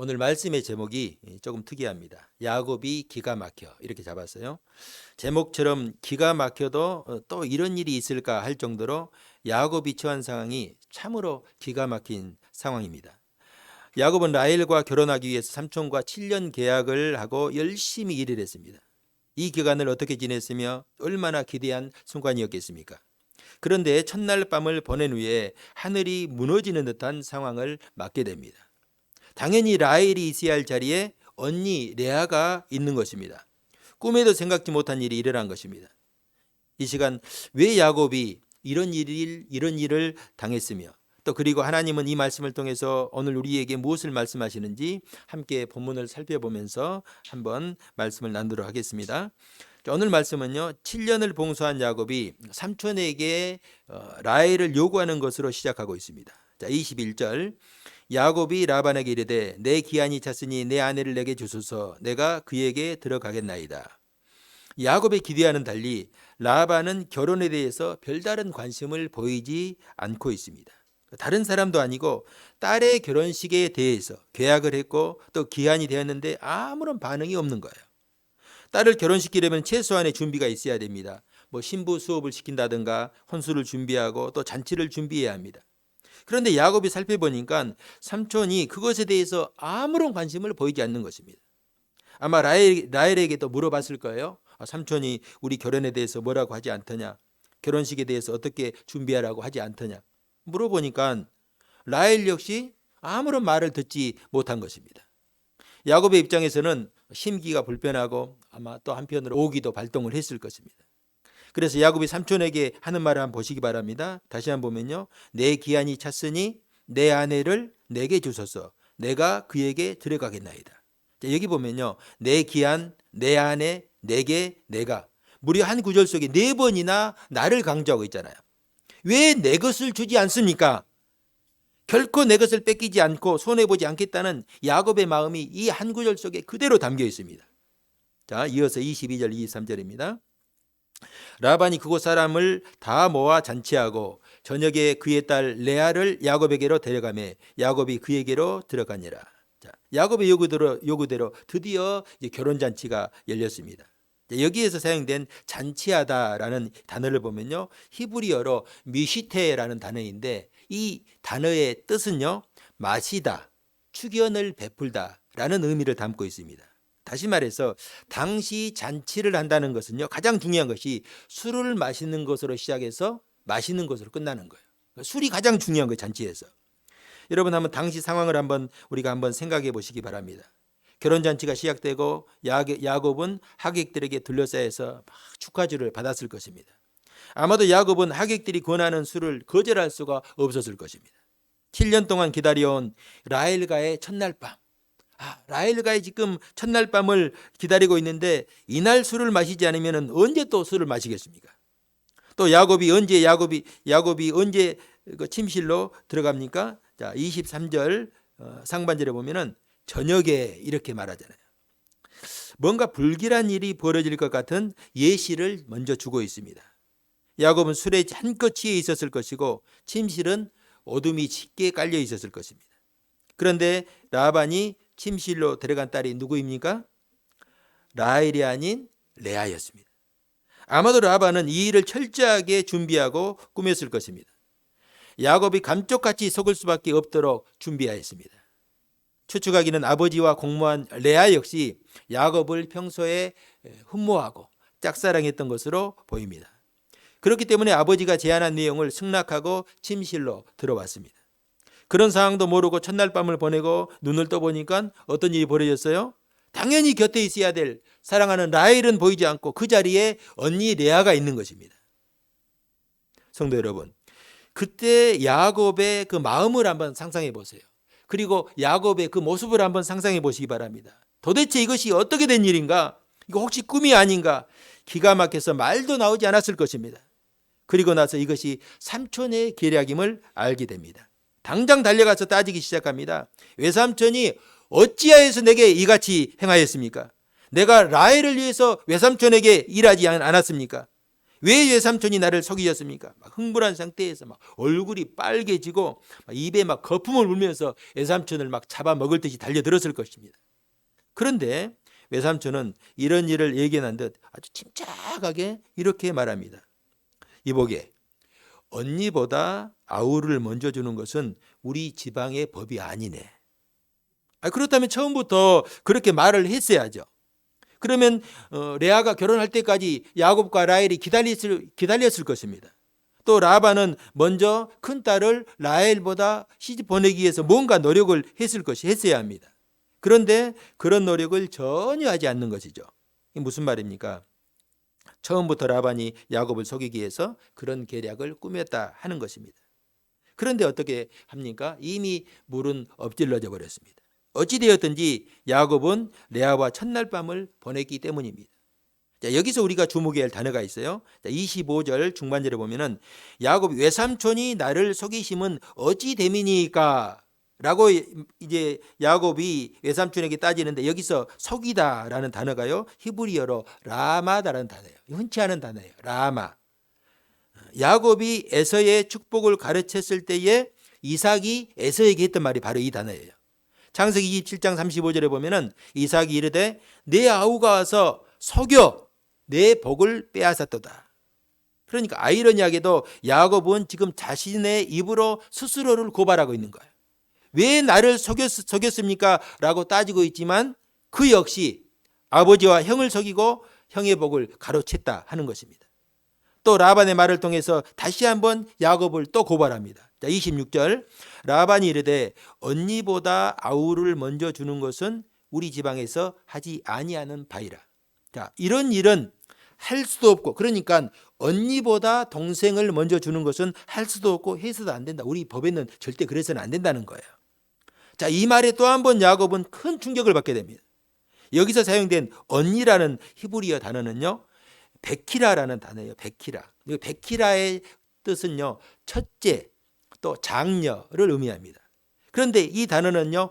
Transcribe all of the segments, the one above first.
오늘 말씀의 제목이 조금 특이합니다. 야곱이 기가 막혀 이렇게 잡았어요. 제목처럼 기가 막혀도 또 이런 일이 있을까 할 정도로 야곱이 처한 상황이 참으로 기가 막힌 상황입니다. 야곱은 라헬과 결혼하기 위해서 삼촌과 7년 계약을 하고 열심히 일을 했습니다. 이 기간을 어떻게 지냈으며 얼마나 기대한 순간이었겠습니까? 그런데 첫날 밤을 보낸 후에 하늘이 무너지는 듯한 상황을 맞게 됩니다. 당연히 라헬이 있어야 할 자리에 언니 레아가 있는 것입니다. 꿈에도 생각지 못한 일이 일어난 것입니다. 이 시간 왜 야곱이 이런 일을 당했으며 또 그리고 하나님은 이 말씀을 통해서 오늘 우리에게 무엇을 말씀하시는지 함께 본문을 살펴보면서 한번 말씀을 나누도록 하겠습니다. 오늘 말씀은요, 7년을 봉사한 야곱이 삼촌에게 라헬을 요구하는 것으로 시작하고 있습니다. 자, 21절. 야곱이 라반에게 이르되 내 기한이 찼으니 내 아내를 내게 주소서 내가 그에게 들어가겠나이다. 야곱의 기대와는 달리 라반은 결혼에 대해서 별다른 관심을 보이지 않고 있습니다. 다른 사람도 아니고 딸의 결혼식에 대해서 계약을 했고 또 기한이 되었는데 아무런 반응이 없는 거예요. 딸을 결혼시키려면 최소한의 준비가 있어야 됩니다. 신부 수업을 시킨다든가 혼수를 준비하고 또 잔치를 준비해야 합니다. 그런데 야곱이 살펴보니까 삼촌이 그것에 대해서 아무런 관심을 보이지 않는 것입니다. 아마 라헬에게도 물어봤을 거예요. 삼촌이 우리 결혼에 대해서 뭐라고 하지 않더냐? 결혼식에 대해서 어떻게 준비하라고 하지 않더냐? 물어보니까 라헬 역시 아무런 말을 듣지 못한 것입니다. 야곱의 입장에서는 심기가 불편하고 아마 또 한편으로 오기도 발동을 했을 것입니다. 그래서 야곱이 삼촌에게 하는 말을 한번 보시기 바랍니다. 다시 한번 보면요. 내 기한이 찼으니 내 아내를 내게 주소서 내가 그에게 들어가겠나이다. 자, 여기 보면요. 내 기한, 내 아내, 내게, 내가 무려 한 구절 속에 4번이나 나를 강조하고 있잖아요. 왜 내 것을 주지 않습니까? 결코 내 것을 뺏기지 않고 손해보지 않겠다는 야곱의 마음이 이 한 구절 속에 그대로 담겨 있습니다. 자, 이어서 22절, 23절입니다. 라반이 그곳 사람을 다 모아 잔치하고 저녁에 그의 딸 레아를 야곱에게로 데려가매 야곱이 그에게로 들어가니라. 자, 야곱의 요구대로 드디어 이제 결혼 잔치가 열렸습니다. 여기에서 사용된 잔치하다라는 단어를 보면요, 히브리어로 미시테라는 단어인데 이 단어의 뜻은요, 마시다, 축연을 베풀다라는 의미를 담고 있습니다. 다시 말해서 당시 잔치를 한다는 것은요, 가장 중요한 것이 술을 마시는 것으로 시작해서 마시는 것으로 끝나는 거예요. 술이 가장 중요한 거예요, 잔치에서. 여러분 한번 당시 상황을 우리가 한번 생각해 보시기 바랍니다. 결혼잔치가 시작되고 야곱은 하객들에게 둘러싸여서 막 축하주를 받았을 것입니다. 아마도 야곱은 하객들이 권하는 술을 거절할 수가 없었을 것입니다. 7년 동안 기다려온 라헬과의 첫날 밤. 라헬과의 지금 첫날 밤을 기다리고 있는데 이날 술을 마시지 않으면 언제 또 술을 마시겠습니까? 또 야곱이 언제 그 침실로 들어갑니까? 자, 23절 상반절에 보면은 저녁에 이렇게 말하잖아요. 뭔가 불길한 일이 벌어질 것 같은 예시를 먼저 주고 있습니다. 야곱은 술에 한껏 취해 있었을 것이고 침실은 어둠이 짙게 깔려 있었을 것입니다. 그런데 라반이 침실로 데려간 딸이 누구입니까? 라헬이 아닌 레아였습니다. 아마도 라반은 이 일을 철저하게 준비하고 꾸몄을 것입니다. 야곱이 감쪽같이 속을 수밖에 없도록 준비하였습니다. 추측하기는 아버지와 공모한 레아 역시 야곱을 평소에 흠모하고 짝사랑했던 것으로 보입니다. 그렇기 때문에 아버지가 제안한 내용을 승낙하고 침실로 들어왔습니다. 그런 상황도 모르고 첫날 밤을 보내고 눈을 떠보니까 어떤 일이 벌어졌어요? 당연히 곁에 있어야 될 사랑하는 라헬은 보이지 않고 그 자리에 언니 레아가 있는 것입니다. 성도 여러분, 그때 야곱의 그 마음을 한번 상상해 보세요. 그리고 야곱의 그 모습을 한번 상상해 보시기 바랍니다. 도대체 이것이 어떻게 된 일인가? 이거 혹시 꿈이 아닌가? 기가 막혀서 말도 나오지 않았을 것입니다. 그리고 나서 이것이 삼촌의 계략임을 알게 됩니다. 당장 달려가서 따지기 시작합니다. 외삼촌이 어찌하여서 내게 이같이 행하였습니까? 내가 라헬을 위해서 외삼촌에게 일하지 않았습니까? 왜 외삼촌이 나를 속이셨습니까? 막 흥분한 상태에서 막 얼굴이 빨개지고 막 입에 막 거품을 불면서 외삼촌을 막 잡아먹을 듯이 달려들었을 것입니다. 그런데 외삼촌은 이런 일을 예견한 듯 아주 침착하게 이렇게 말합니다. 이보게, 언니보다 아우를 먼저 주는 것은 우리 지방의 법이 아니네. 그렇다면 처음부터 그렇게 말을 했어야죠. 그러면 레아가 결혼할 때까지 야곱과 라헬이 기다렸을 것입니다. 또 라반은 먼저 큰딸을 라헬보다 시집 보내기 위해서 뭔가 노력을 했어야 합니다. 그런데 그런 노력을 전혀 하지 않는 것이죠. 이게 무슨 말입니까? 처음부터 라반이 야곱을 속이기 위해서 그런 계략을 꾸몄다 하는 것입니다. 그런데 어떻게 합니까? 이미 물은 엎질러져 버렸습니다. 어찌되었든지 야곱은 레아와 첫날 밤을 보냈기 때문입니다. 자, 여기서 우리가 주목해야 할 단어가 있어요. 자, 25절 중반절에 보면은 야곱이 외삼촌이 나를 속이심은 어찌 됨이니까? 라고 이제 야곱이 외삼촌에게 따지는데 여기서 속이다라는 단어가요, 히브리어로 라마다라는 단어예요. 흔치 않은 단어예요. 라마. 야곱이 에서의 축복을 가르쳤을 때에 이삭이 에서에게 했던 말이 바로 이 단어예요. 창세기 27장 35절에 보면은 이삭이 이르되 내 아우가 와서 속여 내 복을 빼앗았도다. 그러니까 아이러니하게도 야곱은 지금 자신의 입으로 스스로를 고발하고 있는 거예요. 왜 나를 속였습니까? 라고 따지고 있지만 그 역시 아버지와 형을 속이고 형의 복을 가로챘다 하는 것입니다. 또 라반의 말을 통해서 다시 한번 야곱을 또 고발합니다. 자, 26절 라반이 이르되 언니보다 아우를 먼저 주는 것은 우리 지방에서 하지 아니하는 바이라. 자, 이런 일은 할 수도 없고, 그러니까 언니보다 동생을 먼저 주는 것은 할 수도 없고 해서도 안 된다. 우리 법에는 절대 그래서는 안 된다는 거예요. 자, 이 말에 또 한 번 야곱은 큰 충격을 받게 됩니다. 여기서 사용된 언니라는 히브리어 단어는요, 베키라라는 단어예요. 베키라. 베키라의 뜻은요, 첫째 또 장녀를 의미합니다. 그런데 이 단어는요,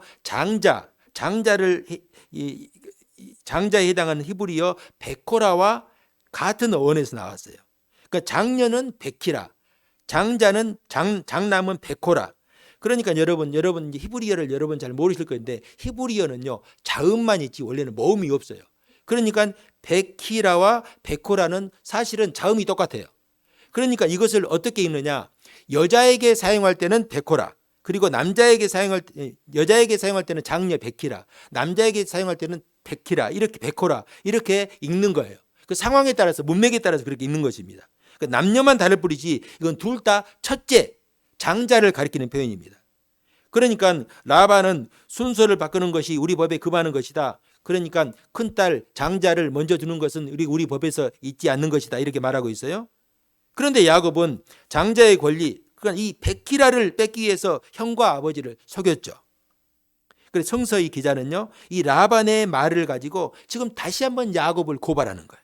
장자에 해당하는 히브리어 베코라와 같은 어원에서 나왔어요. 그러니까 장녀는 베키라, 장자는 장남은 베코라. 그러니까 여러분 히브리어를 여러분 잘 모르실 건데 히브리어는요, 자음만 있지 원래는 모음이 없어요. 그러니까 베키라와 베코라는 사실은 자음이 똑같아요. 그러니까 이것을 어떻게 읽느냐? 여자에게 사용할 때는 베코라, 그리고 여자에게 사용할 때는 장녀 베키라, 남자에게 사용할 때는 베키라, 이렇게 베코라 이렇게 읽는 거예요. 그 상황에 따라서 문맥에 따라서 그렇게 읽는 것입니다. 그러니까 남녀만 다를 뿐이지 이건 둘 다 첫째 장자를 가리키는 표현입니다. 그러니까 라반은 순서를 바꾸는 것이 우리 법에 금하는 것이다. 그러니까 큰딸 장자를 먼저 주는 것은 우리 법에서 있지 않는 것이다. 이렇게 말하고 있어요. 그런데 야곱은 장자의 권리, 그러니까 이 베키라를 뺏기 위해서 형과 아버지를 속였죠. 그래서 성서의 기자는요, 이 라반의 말을 가지고 지금 다시 한번 야곱을 고발하는 거예요.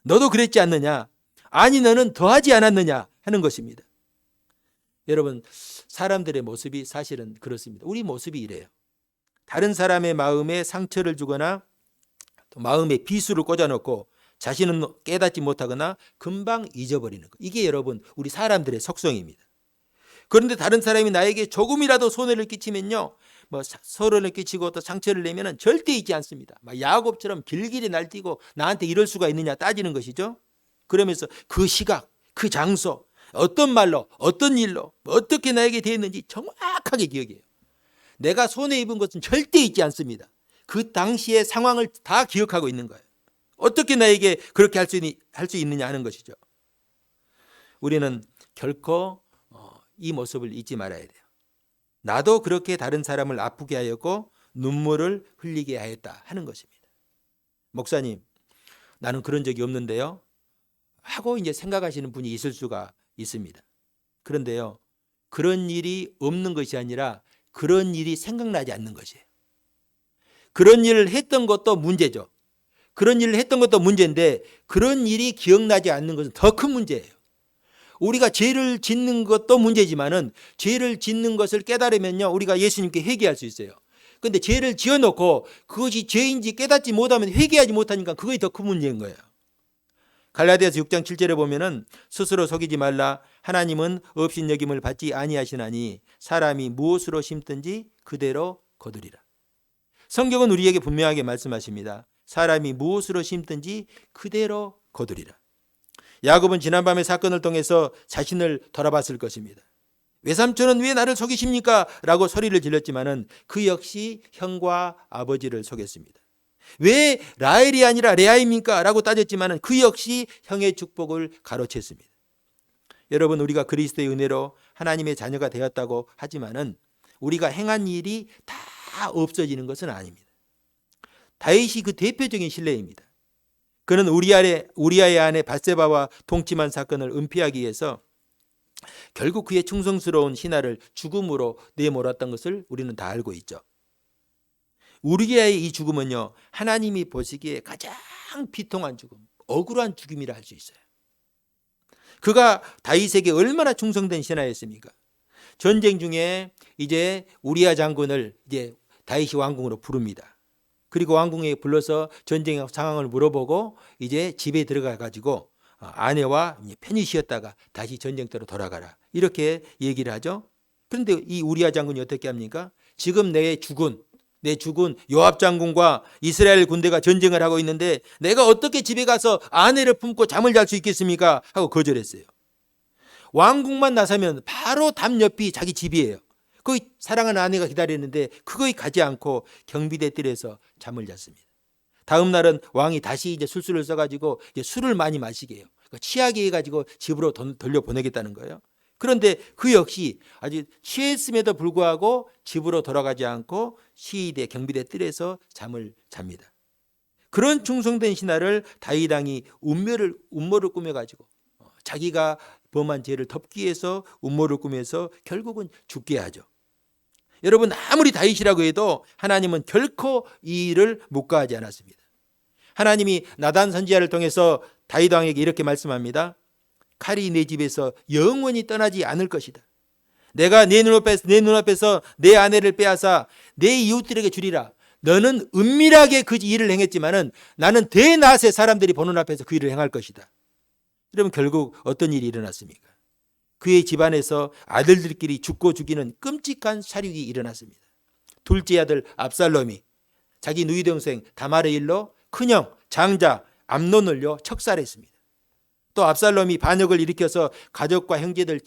너도 그랬지 않느냐? 아니 너는 더하지 않았느냐? 하는 것입니다. 여러분, 사람들의 모습이 사실은 그렇습니다. 우리 모습이 이래요. 다른 사람의 마음에 상처를 주거나 또 마음에 비수를 꽂아놓고 자신은 깨닫지 못하거나 금방 잊어버리는 것. 이게 여러분 우리 사람들의 속성입니다. 그런데 다른 사람이 나에게 조금이라도 손해를 끼치면요, 서론을 끼치고 또 상처를 내면은 절대 잊지 않습니다. 야곱처럼 길길이 날뛰고 나한테 이럴 수가 있느냐 따지는 것이죠. 그러면서 그 시각, 그 장소, 어떤 말로, 어떤 일로, 어떻게 나에게 되었는지 정확하게 기억해요. 내가 손해 입은 것은 절대 잊지 않습니다. 그 당시의 상황을 다 기억하고 있는 거예요. 어떻게 나에게 그렇게 할 수 있느냐 하는 것이죠. 우리는 결코 이 모습을 잊지 말아야 돼요. 나도 그렇게 다른 사람을 아프게 하였고 눈물을 흘리게 하였다 하는 것입니다. 목사님, 나는 그런 적이 없는데요 하고 이제 생각하시는 분이 있을 수가 있습니다. 그런데요, 그런 일이 없는 것이 아니라 그런 일이 생각나지 않는 것이에요. 그런 일을 했던 것도 문제죠. 그런 일을 했던 것도 문제인데 그런 일이 기억나지 않는 것은 더 큰 문제예요. 우리가 죄를 짓는 것도 문제지만은 죄를 짓는 것을 깨달으면요, 우리가 예수님께 회개할 수 있어요. 그런데 죄를 지어놓고 그것이 죄인지 깨닫지 못하면 회개하지 못하니까 그것이 더 큰 문제인 거예요. 갈라디아서 6장 7절에 보면은 스스로 속이지 말라. 하나님은 업신여김을 받지 아니하시나니 사람이 무엇으로 심든지 그대로 거두리라. 성경은 우리에게 분명하게 말씀하십니다. 사람이 무엇으로 심든지 그대로 거두리라. 야곱은 지난밤의 사건을 통해서 자신을 돌아봤을 것입니다. 외삼촌은 왜 나를 속이십니까? 라고 소리를 질렀지만은 그 역시 형과 아버지를 속였습니다. 왜 라헬이 아니라 레아입니까? 라고 따졌지만은 그 역시 형의 축복을 가로챘습니다. 여러분, 우리가 그리스도의 은혜로 하나님의 자녀가 되었다고 하지만은 우리가 행한 일이 다 없어지는 것은 아닙니다. 다윗이 그 대표적인 신뢰입니다. 그는 우리아의 아내 밧세바와 동침한 사건을 은폐하기 위해서 결국 그의 충성스러운 신하를 죽음으로 내몰았던 것을 우리는 다 알고 있죠. 우리아의 이 죽음은요, 하나님이 보시기에 가장 비통한 죽음, 억울한 죽음이라 할 수 있어요. 그가 다윗에게 얼마나 충성된 신하였습니까? 전쟁 중에 이제 우리아 장군을 이제 다윗이 왕궁으로 부릅니다. 그리고 왕궁에 불러서 전쟁 상황을 물어보고 이제 집에 들어가 가지고 아내와 편히 쉬었다가 다시 전쟁터로 돌아가라, 이렇게 얘기를 하죠. 그런데 이 우리아 장군이 어떻게 합니까? 지금 내 죽은 요압 장군과 이스라엘 군대가 전쟁을 하고 있는데 내가 어떻게 집에 가서 아내를 품고 잠을 잘 수 있겠습니까? 하고 거절했어요. 왕궁만 나서면 바로 담 옆이 자기 집이에요. 거기 사랑하는 아내가 기다리는데 그거에 가지 않고 경비대 뜰에서 잠을 잤습니다. 다음 날은 왕이 다시 이제 술수를 써가지고 이제 술을 많이 마시게 해요. 취하게 해가지고 집으로 돌려보내겠다는 거예요. 그런데 그 역시 아주 취했음에도 불구하고 집으로 돌아가지 않고 시위대 경비대 뜰에서 잠을 잡니다. 그런 충성된 신하를 다윗 왕이 음모를 꾸며가지고 자기가 범한 죄를 덮기 위해서 음모를 꾸며서 결국은 죽게 하죠. 여러분, 아무리 다윗이라고 해도 하나님은 결코 이 일을 묵과하지 않았습니다. 하나님이 나단 선지자를 통해서 다윗 왕에게 이렇게 말씀합니다. 칼이 내 집에서 영원히 떠나지 않을 것이다. 내가 내 눈앞에서 내 아내를 빼앗아 내 이웃들에게 주리라. 너는 은밀하게 그 일을 행했지만은 나는 대낮에 사람들이 보는 앞에서 그 일을 행할 것이다. 여러분, 결국 어떤 일이 일어났습니까? 그의 집안에서 아들들끼리 죽고 죽이는 끔찍한 살육이 일어났습니다. 둘째 아들 압살롬이 자기 누이 동생 다말의 일로 큰형 장자 암논을요 척살했습니다. 또 압살롬이 반역을 일으켜서 가족과 형제들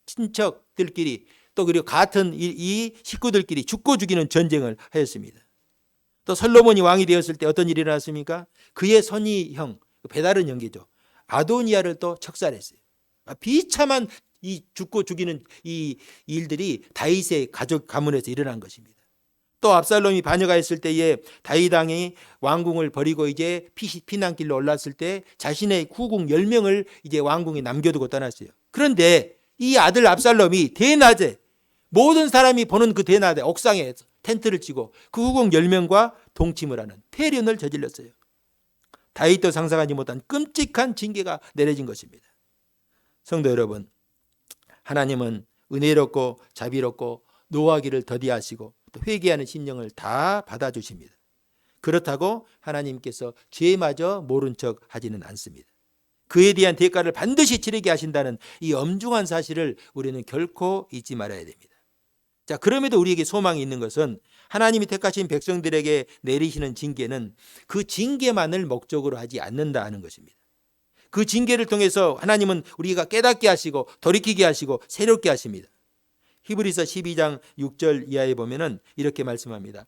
친척들끼리 또 그리고 같은 이 식구들끼리 죽고 죽이는 전쟁을 하였습니다. 또 솔로몬이 왕이 되었을 때 어떤 일이 일어났습니까? 그의 손이 형 배다른 형제죠, 아도니아를 또 척살했어요. 비참한 이 죽고 죽이는 이 일들이 다윗의 가족 가문에서 일어난 것입니다. 또 압살롬이 반역하였을 때에 다윗 왕이 왕궁을 버리고 이제 피난길로 올랐을 때 자신의 후궁 10명을 이제 왕궁에 남겨두고 떠났어요. 그런데 이 아들 압살롬이 대낮에 모든 사람이 보는 그 대낮에 옥상에 텐트를 치고 그 후궁 10명과 동침을 하는 폐륜을 저질렀어요. 다윗도 상상하지 못한 끔찍한 징계가 내려진 것입니다. 성도 여러분, 하나님은 은혜롭고 자비롭고 노하기를 더디하시고 또 회개하는 심령을 다 받아주십니다. 그렇다고 하나님께서 죄마저 모른 척 하지는 않습니다. 그에 대한 대가를 반드시 치르게 하신다는 이 엄중한 사실을 우리는 결코 잊지 말아야 됩니다. 자, 그럼에도 우리에게 소망이 있는 것은 하나님이 택하신 백성들에게 내리시는 징계는 그 징계만을 목적으로 하지 않는다 하는 것입니다. 그 징계를 통해서 하나님은 우리가 깨닫게 하시고 돌이키게 하시고 새롭게 하십니다. 히브리서 12장 6절 이하에 보면은 이렇게 말씀합니다.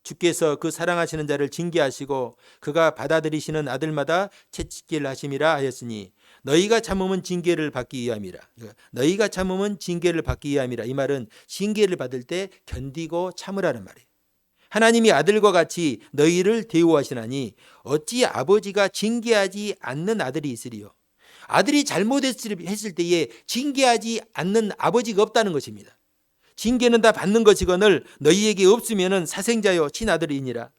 주께서 그 사랑하시는 자를 징계하시고 그가 받아들이시는 아들마다 채찍질 하심이라 하였으니 너희가 참으면 징계를 받기 위함이라. 너희가 참으면 징계를 받기 위함이라. 이 말은 징계를 받을 때 견디고 참으라는 말이에요. 하나님이 아들과 같이 너희를 대우하시나니 어찌 아버지가 징계하지 않는 아들이 있으리요. 아들이 잘못했을 때에 징계하지 않는 아버지가 없다는 것입니다. 징계는 다 받는 것이거늘 너희에게 없으면 사생자요 친아들이니라.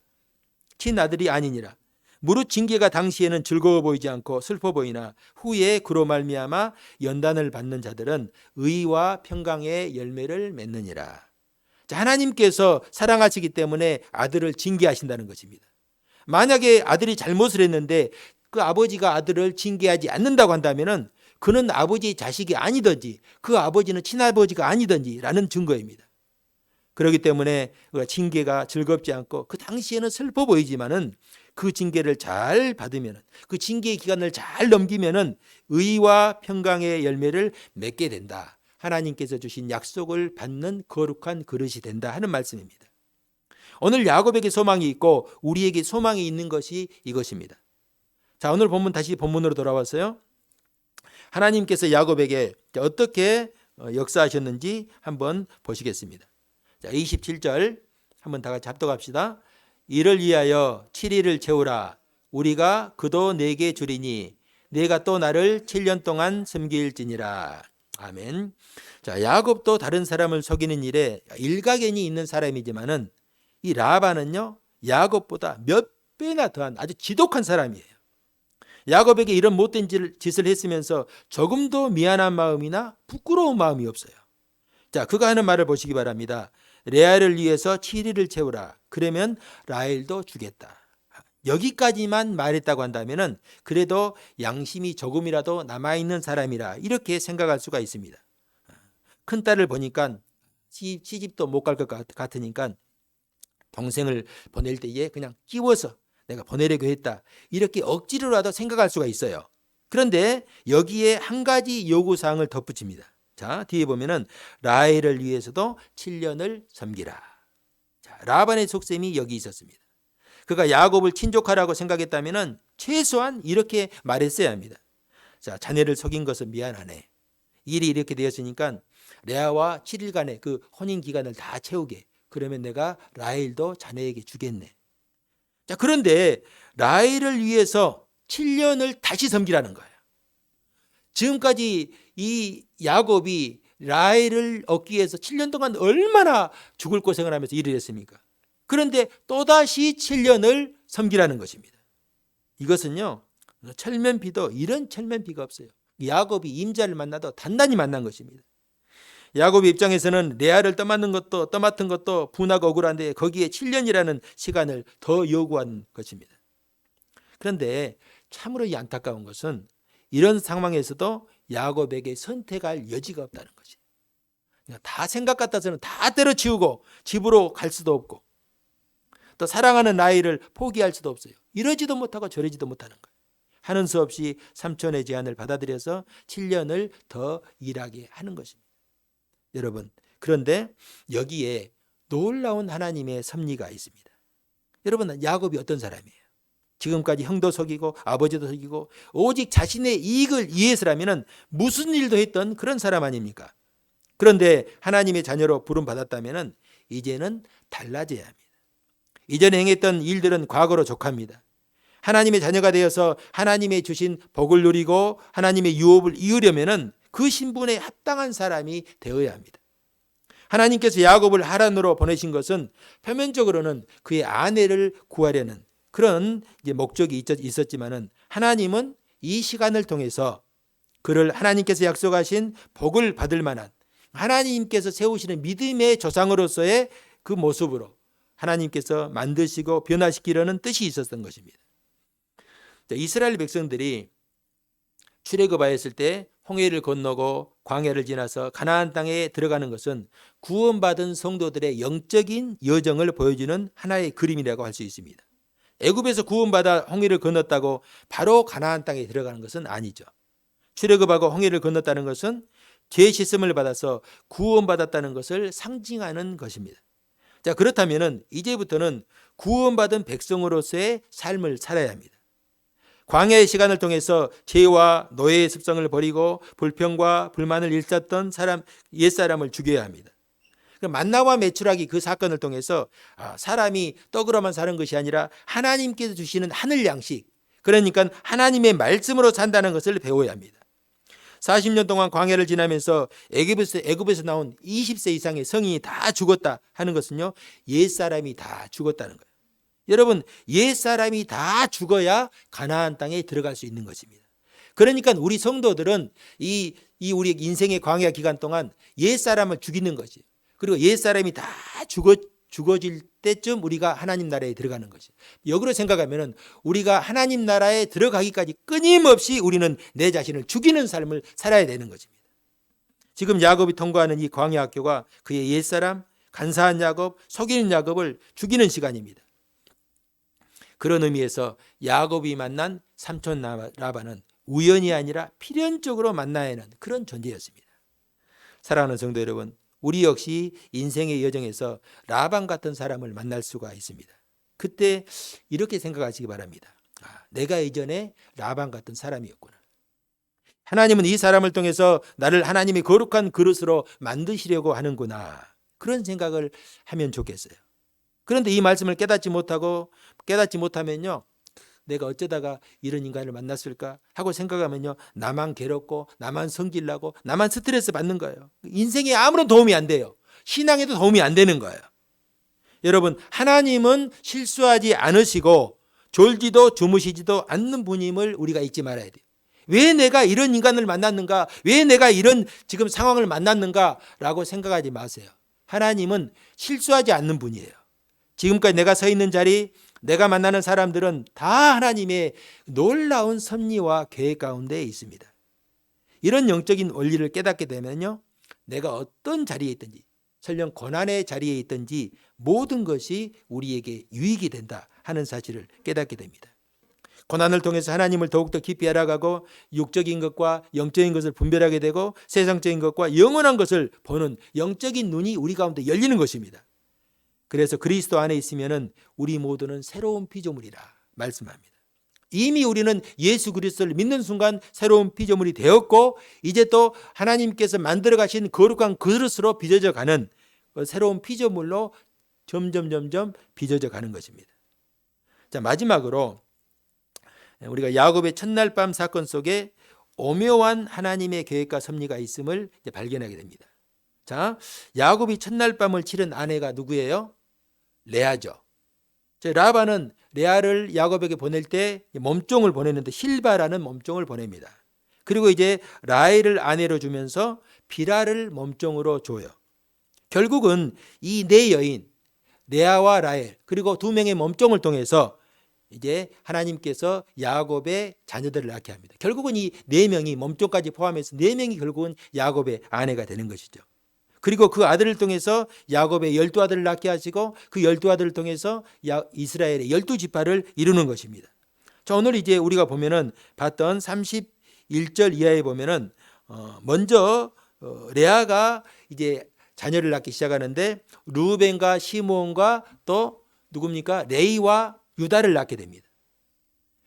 친아들이 아니니라. 무릇 징계가 당시에는 즐거워 보이지 않고 슬퍼 보이나 후에 그로 말미암아 연단을 받는 자들은 의와 평강의 열매를 맺느니라. 자, 하나님께서 사랑하시기 때문에 아들을 징계하신다는 것입니다. 만약에 아들이 잘못을 했는데 그 아버지가 아들을 징계하지 않는다고 한다면은 그는 아버지의 자식이 아니든지 그 아버지는 친아버지가 아니든지라는 증거입니다. 그렇기 때문에 징계가 즐겁지 않고 그 당시에는 슬퍼 보이지만은 그 징계를 잘 받으면은 그 징계의 기간을 잘 넘기면은 의와 평강의 열매를 맺게 된다. 하나님께서 주신 약속을 받는 거룩한 그릇이 된다 하는 말씀입니다. 오늘 야곱에게 소망이 있고 우리에게 소망이 있는 것이 이것입니다. 자, 오늘 본문 다시 본문으로 돌아왔어요. 하나님께서 야곱에게 어떻게 역사하셨는지 한번 보시겠습니다. 자, 27절 한번 다 같이 합독합시다. 이를 위하여 7일을 채우라. 우리가 그도 내게 주리니 내가 또 나를 7년 동안 섬길지니라. 아멘. 자, 야곱도 다른 사람을 속이는 일에 일가견이 있는 사람이지만은 이 라반은요 야곱보다 몇 배나 더한 아주 지독한 사람이에요. 야곱에게 이런 못된 짓을 했으면서 조금도 미안한 마음이나 부끄러운 마음이 없어요. 자, 그가 하는 말을 보시기 바랍니다. 레아를 위해서 7일을 채우라. 그러면 라헬도 주겠다. 여기까지만 말했다고 한다면은 그래도 양심이 조금이라도 남아있는 사람이라 이렇게 생각할 수가 있습니다. 큰딸을 보니까 시집도 못 갈 것 같으니까 동생을 보낼 때에 그냥 끼워서 내가 보내려고 했다. 이렇게 억지로라도 생각할 수가 있어요. 그런데 여기에 한 가지 요구사항을 덧붙입니다. 자, 뒤에 보면은 라헬을 위해서도 7년을 섬기라. 자, 라반의 속셈이 여기 있었습니다. 그가 야곱을 친족하라고 생각했다면은 최소한 이렇게 말했어야 합니다. 자, 자네를 속인 것은 미안하네. 일이 이렇게 되었으니까 레아와 7일간의 그 혼인 기간을 다 채우게. 그러면 내가 라헬도 자네에게 주겠네. 자, 그런데 라헬을 위해서 7년을 다시 섬기라는 거예요. 지금까지 이 야곱이 라헬을 얻기 위해서 7년 동안 얼마나 죽을 고생을 하면서 일을 했습니까? 그런데 또다시 7년을 섬기라는 것입니다. 이것은요, 철면피도 이런 철면피가 없어요. 야곱이 임자를 만나도 단단히 만난 것입니다. 야곱의 입장에서는 레아를 떠맡은 것도 분하고 억울한데 거기에 7년이라는 시간을 더 요구한 것입니다. 그런데 참으로 이 안타까운 것은 이런 상황에서도 야곱에게 선택할 여지가 없다는 것이에요. 다 생각 같아서는 다 때려치우고 집으로 갈 수도 없고 또 사랑하는 아이를 포기할 수도 없어요. 이러지도 못하고 저러지도 못하는 거예요. 하는 수 없이 삼촌의 제안을 받아들여서 7년을 더 일하게 하는 것입니다. 여러분, 그런데 여기에 놀라운 하나님의 섭리가 있습니다. 여러분, 야곱이 어떤 사람이에요? 지금까지 형도 속이고 아버지도 속이고 오직 자신의 이익을 위해서라면 무슨 일도 했던 그런 사람 아닙니까? 그런데 하나님의 자녀로 부름받았다면 이제는 달라져야 합니다. 이전에 행했던 일들은 과거로 족합니다. 하나님의 자녀가 되어서 하나님의 주신 복을 누리고 하나님의 유업을 이으려면 그 신분에 합당한 사람이 되어야 합니다. 하나님께서 야곱을 하란으로 보내신 것은 표면적으로는 그의 아내를 구하려는 그런 목적이 있었지만은 하나님은 이 시간을 통해서 그를 하나님께서 약속하신 복을 받을 만한 하나님께서 세우시는 믿음의 조상으로서의 그 모습으로 하나님께서 만드시고 변화시키려는 뜻이 있었던 것입니다. 이스라엘 백성들이 출애굽하였을 때 홍해를 건너고 광야를 지나서 가나안 땅에 들어가는 것은 구원받은 성도들의 영적인 여정을 보여주는 하나의 그림이라고 할 수 있습니다. 애굽에서 구원받아 홍해를 건넜다고 바로 가나안 땅에 들어가는 것은 아니죠. 출애굽하고 홍해를 건넜다는 것은 죄 씻음을 받아서 구원받았다는 것을 상징하는 것입니다. 자, 그렇다면 이제부터는 구원받은 백성으로서의 삶을 살아야 합니다. 광야의 시간을 통해서 죄와 노예의 습성을 버리고 불평과 불만을 일삼던 옛사람을 죽여야 합니다. 만나와 메추라기 그 사건을 통해서 사람이 떡으로만 사는 것이 아니라 하나님께서 주시는 하늘 양식, 그러니까 하나님의 말씀으로 산다는 것을 배워야 합니다. 40년 동안 광야를 지나면서 애굽에서 나온 20세 이상의 성인이 다 죽었다 하는 것은요, 옛사람이 다 죽었다는 거예요. 여러분, 옛사람이 다 죽어야 가나안 땅에 들어갈 수 있는 것입니다. 그러니까 우리 성도들은 이 우리 인생의 광야 기간 동안 옛사람을 죽이는 것이에요. 그리고 옛사람이 다 죽어질 때쯤 우리가 하나님 나라에 들어가는 것이죠. 역으로 생각하면 우리가 하나님 나라에 들어가기까지 끊임없이 우리는 내 자신을 죽이는 삶을 살아야 되는 것입니다. 지금 야곱이 통과하는 이 광야 학교가 그의 옛사람, 간사한 야곱, 속이는 야곱을 죽이는 시간입니다. 그런 의미에서 야곱이 만난 삼촌 라반은 우연이 아니라 필연적으로 만나야 하는 그런 존재였습니다. 사랑하는 성도 여러분, 우리 역시 인생의 여정에서 라반 같은 사람을 만날 수가 있습니다. 그때 이렇게 생각하시기 바랍니다. 내가 이전에 라반 같은 사람이었구나. 하나님은 이 사람을 통해서 나를 하나님의 거룩한 그릇으로 만드시려고 하는구나. 그런 생각을 하면 좋겠어요. 그런데 이 말씀을 깨닫지 못하면요, 내가 어쩌다가 이런 인간을 만났을까 하고 생각하면요, 나만 괴롭고 나만 성질나고 나만 스트레스 받는 거예요. 인생에 아무런 도움이 안 돼요. 신앙에도 도움이 안 되는 거예요. 여러분, 하나님은 실수하지 않으시고 졸지도 주무시지도 않는 분임을 우리가 잊지 말아야 돼요. 왜 내가 이런 인간을 만났는가? 왜 내가 이런 지금 상황을 만났는가? 라고 생각하지 마세요. 하나님은 실수하지 않는 분이에요. 지금까지 내가 서 있는 자리, 내가 만나는 사람들은 다 하나님의 놀라운 섭리와 계획 가운데 있습니다. 이런 영적인 원리를 깨닫게 되면요, 내가 어떤 자리에 있든지, 설령 고난의 자리에 있든지 모든 것이 우리에게 유익이 된다 하는 사실을 깨닫게 됩니다. 고난을 통해서 하나님을 더욱더 깊이 알아가고 육적인 것과 영적인 것을 분별하게 되고 세상적인 것과 영원한 것을 보는 영적인 눈이 우리 가운데 열리는 것입니다. 그래서 그리스도 안에 있으면은 우리 모두는 새로운 피조물이라 말씀합니다. 이미 우리는 예수 그리스도를 믿는 순간 새로운 피조물이 되었고 이제 또 하나님께서 만들어 가신 거룩한 그릇으로 빚어져 가는 새로운 피조물로 점점 빚어져 가는 것입니다. 자, 마지막으로 우리가 야곱의 첫날 밤 사건 속에 오묘한 하나님의 계획과 섭리가 있음을 발견하게 됩니다. 자, 야곱이 첫날 밤을 치른 아내가 누구예요? 레아죠. 라반은 레아를 야곱에게 보낼 때 몸종을 보냈는데 실바라는 몸종을 보냅니다. 그리고 이제 라헬을 아내로 주면서 비라를 몸종으로 줘요. 결국은 이 네 여인 레아와 라헬 그리고 두 명의 몸종을 통해서 이제 하나님께서 야곱의 자녀들을 낳게 합니다. 결국은 이 네 명이 몸종까지 포함해서 네 명이 결국은 야곱의 아내가 되는 것이죠. 그리고 그 아들을 통해서 야곱의 12아들을 낳게 하시고 그 12아들을 통해서 이스라엘의 12지파를 이루는 것입니다. 자, 오늘 이제 우리가 보면은 봤던 31절 이하에 보면은 먼저 레아가 이제 자녀를 낳기 시작하는데 루벤과 시므온과 또 누굽니까? 레이와 유다를 낳게 됩니다.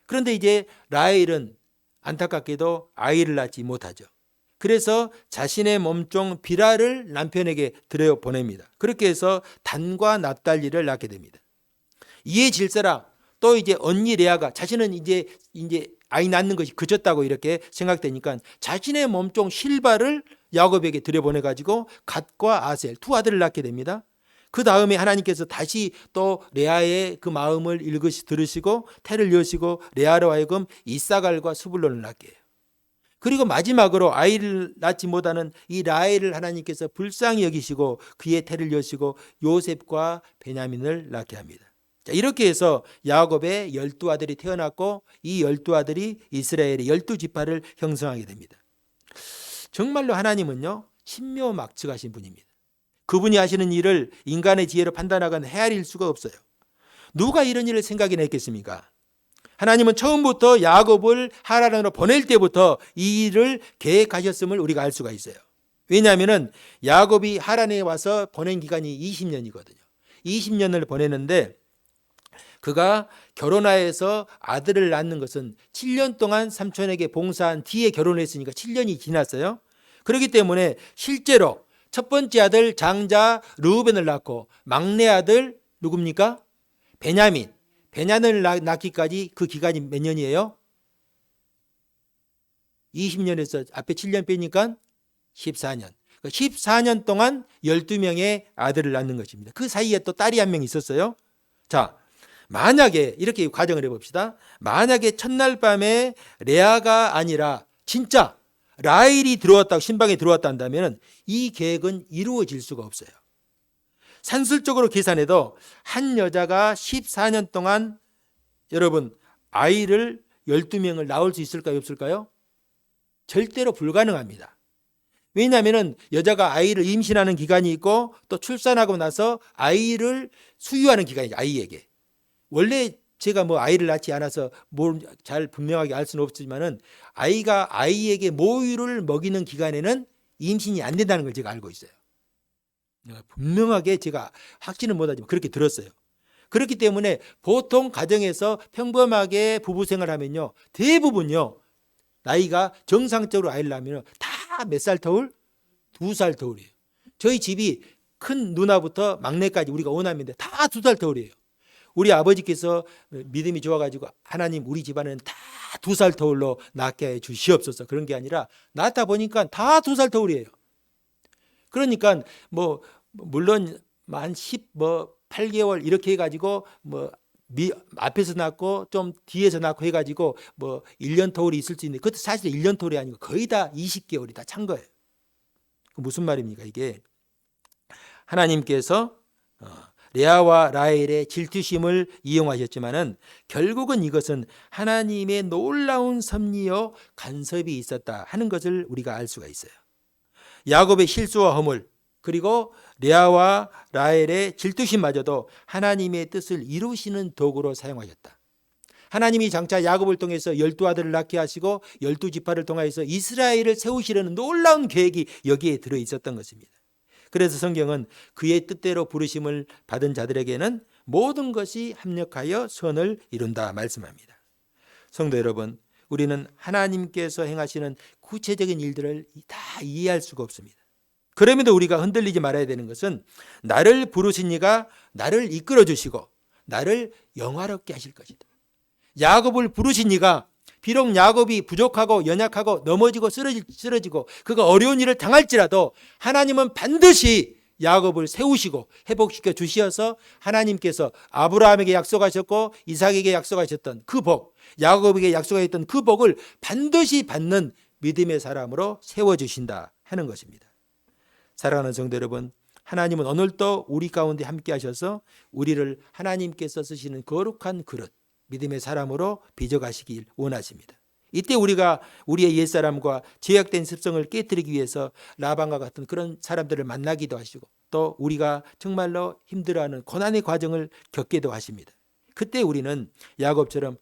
그런데 이제 라헬은 안타깝게도 아이를 낳지 못하죠. 그래서 자신의 몸종 비라를 남편에게 들여보냅니다. 그렇게 해서 단과 납달리를 낳게 됩니다. 이에 질세라 또 이제 언니 레아가 자신은 이제 아이 낳는 것이 그쳤다고 이렇게 생각되니까 자신의 몸종 실바를 야곱에게 들여보내 가지고 갓과 아셀 두 아들을 낳게 됩니다. 그 다음에 하나님께서 다시 또 레아의 그 마음을 들으시고 태를 여시고 레아로 하여금 이사갈과 스불론을 낳게 해요. 그리고 마지막으로 아이를 낳지 못하는 이 라헬을 하나님께서 불쌍히 여기시고 그의 태를 여시고 요셉과 베냐민을 낳게 합니다. 자, 이렇게 해서 야곱의 12아들이 태어났고 이 12아들이 이스라엘의 12지파를 형성하게 됩니다. 정말로 하나님은요, 신묘막측하신 분입니다. 그분이 하시는 일을 인간의 지혜로 판단하거나 헤아릴 수가 없어요. 누가 이런 일을 생각해냈겠습니까? 하나님은 처음부터 야곱을 하란으로 보낼 때부터 이 일을 계획하셨음을 우리가 알 수가 있어요. 왜냐하면 야곱이 하란에 와서 보낸 기간이 20년이거든요. 20년을 보내는데 그가 결혼하여서 아들을 낳는 것은 7년 동안 삼촌에게 봉사한 뒤에 결혼을 했으니까 7년이 지났어요. 그렇기 때문에 실제로 첫 번째 아들 장자 르우벤을 낳고 막내 아들 누굽니까? 베냐민을 낳기까지 그 기간이 몇 년이에요? 20년에서 앞에 7년 빼니까 14년. 14년 동안 12명의 아들을 낳는 것입니다. 그 사이에 또 딸이 한 명 있었어요. 자, 만약에 이렇게 가정을 해봅시다. 만약에 첫날 밤에 레아가 아니라 진짜 라헬이 들어왔다고 신방에 들어왔다 한다면 이 계획은 이루어질 수가 없어요. 산술적으로 계산해도 한 여자가 14년 동안 여러분 아이를 12명을 낳을 수 있을까요? 없을까요? 절대로 불가능합니다. 왜냐하면 여자가 아이를 임신하는 기간이 있고 또 출산하고 나서 아이를 수유하는 기간이죠. 아이에게. 원래 제가 뭐 아이를 낳지 않아서 뭘 잘 분명하게 알 수는 없지만은 아이가 아이에게 모유를 먹이는 기간에는 임신이 안 된다는 걸 제가 알고 있어요. 분명하게 제가 확신은 못하지만 그렇게 들었어요. 그렇기 때문에 보통 가정에서 평범하게 부부 생활하면요, 대부분요 나이가 정상적으로 아이를 낳으면 다 몇 살 터울? 2살 터울이에요. 저희 집이 큰 누나부터 막내까지 우리가 5남인데 다 2살 터울이에요. 우리 아버지께서 믿음이 좋아가지고 하나님 우리 집안은 다 2살 터울로 낳게 해 주시옵소서 그런 게 아니라 낳다 보니까 다 2살 터울이에요. 그러니까 뭐 물론 만 8개월 이렇게 해가지고 뭐 앞에서 낳고 좀 뒤에서 낳고 해가지고 뭐 1년 터울이 있을 수 있는데 그것도 사실 1년 터울이 아니고 거의 다 20개월이 다 찬 거예요. 무슨 말입니까 이게? 하나님께서 레아와 라헬의 질투심을 이용하셨지만은 결국은 이것은 하나님의 놀라운 섭리요 간섭이 있었다 하는 것을 우리가 알 수가 있어요. 야곱의 실수와 허물 그리고 레아와 라헬의 질투심마저도 하나님의 뜻을 이루시는 도구로 사용하셨다. 하나님이 장차 야곱을 통해서 12아들을 낳게 하시고 12지파를 통하여서 이스라엘을 세우시려는 놀라운 계획이 여기에 들어 있었던 것입니다. 그래서 성경은 그의 뜻대로 부르심을 받은 자들에게는 모든 것이 합력하여 선을 이룬다 말씀합니다. 성도 여러분, 우리는 하나님께서 행하시는 구체적인 일들을 다 이해할 수가 없습니다. 그럼에도 우리가 흔들리지 말아야 되는 것은 나를 부르신 이가 나를 이끌어 주시고 나를 영화롭게 하실 것이다. 야곱을 부르신 이가 비록 야곱이 부족하고 연약하고 넘어지고 쓰러지고 그가 어려운 일을 당할지라도 하나님은 반드시 야곱을 세우시고 회복시켜 주시어서 하나님께서 아브라함에게 약속하셨고 이삭에게 약속하셨던 그 복, 야곱에게 약속하셨던 그 복을 반드시 받는 믿음의 사람으로 세워주신다 하는 것입니다. 사랑하는 성도 여러분, 하나님은 오늘도 우리 가운데 함께 하셔서 우리를 하나님께서 쓰시는 거룩한 그릇, 믿음의 사람으로 빚어가시길 원하십니다. 이때 우리가 우리의 옛사람과 죄악된 습성을 깨뜨리기 위해서 라반과 같은 그런 사람들을 만나기도 하시고 또 우리가 정말로 힘들어하는 고난의 과정을 겪기도 하십니다. 그때 우리는 야곱처럼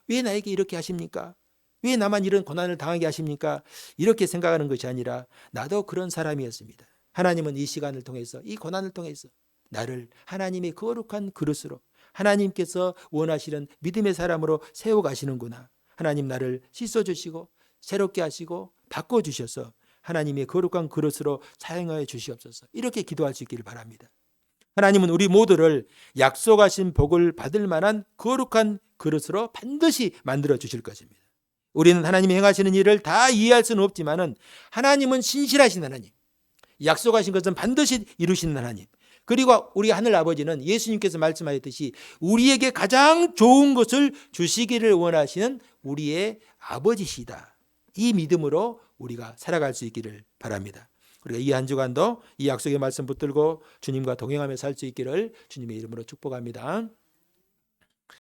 왜 나에게 이렇게 하십니까? 왜 나만 이런 고난을 당하게 하십니까? 이렇게 생각하는 것이 아니라 나도 그런 사람이었습니다. 하나님은 이 시간을 통해서 이 고난을 통해서 나를 하나님의 거룩한 그릇으로 하나님께서 원하시는 믿음의 사람으로 세워가시는구나. 하나님 나를 씻어주시고 새롭게 하시고 바꿔주셔서 하나님의 거룩한 그릇으로 사용하여 주시옵소서. 이렇게 기도할 수 있기를 바랍니다. 하나님은 우리 모두를 약속하신 복을 받을 만한 거룩한 그릇으로 반드시 만들어 주실 것입니다. 우리는 하나님이 행하시는 일을 다 이해할 수는 없지만은 하나님은 신실하신 하나님, 약속하신 것은 반드시 이루시는 하나님, 그리고 우리 하늘 아버지는 예수님께서 말씀하셨듯이 우리에게 가장 좋은 것을 주시기를 원하시는 우리의 아버지시다. 이 믿음으로 우리가 살아갈 수 있기를 바랍니다. 우리가 이 한 주간도 이 약속의 말씀 붙들고 주님과 동행하며 살 수 있기를 주님의 이름으로 축복합니다.